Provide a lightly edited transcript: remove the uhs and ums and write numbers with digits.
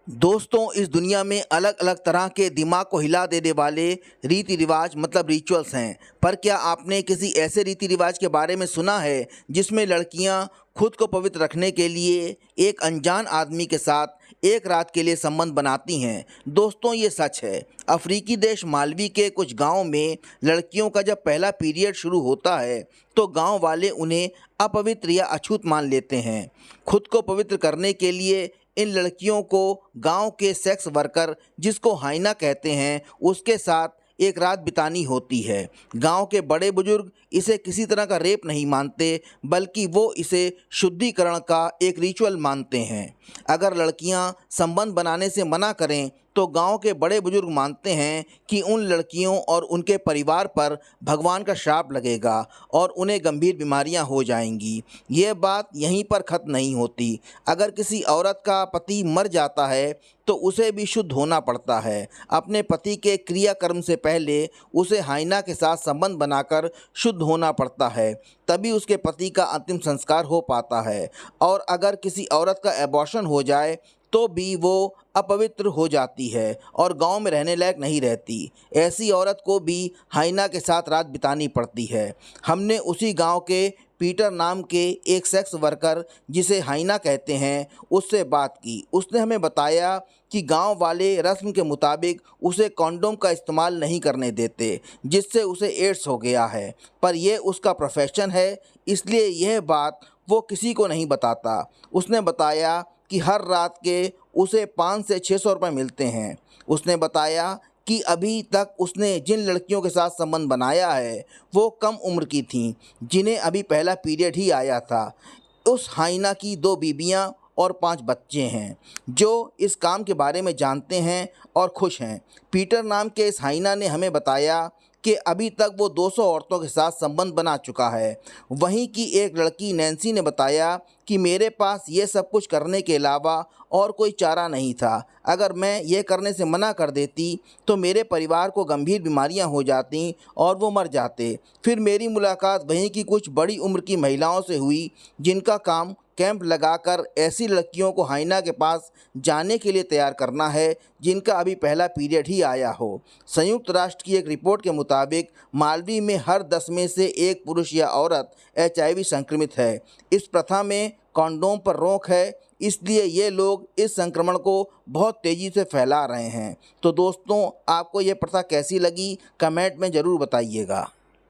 दोस्तों, इस दुनिया में अलग अलग तरह के दिमाग को हिला देने वाले रीति रिवाज मतलब रिचुअल्स हैं। पर क्या आपने किसी ऐसे रीति रिवाज के बारे में सुना है जिसमें लड़कियां खुद को पवित्र रखने के लिए एक अनजान आदमी के साथ एक रात के लिए संबंध बनाती हैं? दोस्तों, ये सच है। अफ्रीकी देश मालवी के कुछ गांव में लड़कियों का जब पहला पीरियड शुरू होता है तो गांव वाले उन्हें अपवित्र या अछूत मान लेते हैं। खुद को पवित्र करने के लिए इन लड़कियों को गांव के सेक्स वर्कर, जिसको हाइना कहते हैं, उसके साथ एक रात बितानी होती है। गांव के बड़े बुजुर्ग इसे किसी तरह का रेप नहीं मानते, बल्कि वो इसे शुद्धिकरण का एक रिचुअल मानते हैं। अगर लड़कियां संबंध बनाने से मना करें तो गांव के बड़े बुजुर्ग मानते हैं कि उन लड़कियों और उनके परिवार पर भगवान का श्राप लगेगा और उन्हें गंभीर बीमारियां हो जाएंगी। ये बात यहीं पर ख़त्म नहीं होती। अगर किसी औरत का पति मर जाता है तो उसे भी शुद्ध होना पड़ता है। अपने पति के क्रियाकर्म से पहले उसे हाइना के साथ संबंध बनाकर शुद्ध होना पड़ता है, तभी उसके पति का अंतिम संस्कार हो पाता है। और अगर किसी औरत का एबॉर्शन हो जाए तो भी वो अपवित्र हो जाती है और गांव में रहने लायक नहीं रहती। ऐसी औरत को भी हाइना के साथ रात बितानी पड़ती है। हमने उसी गांव के पीटर नाम के एक सेक्स वर्कर, जिसे हाइना कहते हैं, उससे बात की। उसने हमें बताया कि गांव वाले रस्म के मुताबिक उसे कॉन्डोम का इस्तेमाल नहीं करने देते, जिससे उसे एड्स हो गया है। पर यह उसका प्रोफेशन है, इसलिए यह बात वो किसी को नहीं बताता। उसने बताया कि हर रात के उसे 500 से 600 रुपये मिलते हैं। उसने बताया कि अभी तक उसने जिन लड़कियों के साथ संबंध बनाया है वो कम उम्र की थीं, जिन्हें अभी पहला पीरियड ही आया था। उस हाइना की 2 बीबियां और 5 बच्चे हैं जो इस काम के बारे में जानते हैं और खुश हैं। पीटर नाम के इस हाइना ने हमें बताया कि अभी तक वो 200 औरतों के साथ संबंध बना चुका है। वहीं की एक लड़की नैन्सी ने बताया कि मेरे पास ये सब कुछ करने के अलावा और कोई चारा नहीं था। अगर मैं ये करने से मना कर देती तो मेरे परिवार को गंभीर बीमारियां हो जाती और वो मर जाते। फिर मेरी मुलाकात वहीं की कुछ बड़ी उम्र की महिलाओं से हुई, जिनका काम कैंप लगाकर ऐसी लड़कियों को हाइना के पास जाने के लिए तैयार करना है जिनका अभी पहला पीरियड ही आया हो। संयुक्त राष्ट्र की एक रिपोर्ट के मुताबिक मालवी में हर 10 में से एक पुरुष या औरत HIV संक्रमित है। इस प्रथा में कॉन्डोम पर रोक है, इसलिए ये लोग इस संक्रमण को बहुत तेज़ी से फैला रहे हैं। तो दोस्तों, आपको ये प्रथा कैसी लगी, कमेंट में ज़रूर बताइएगा।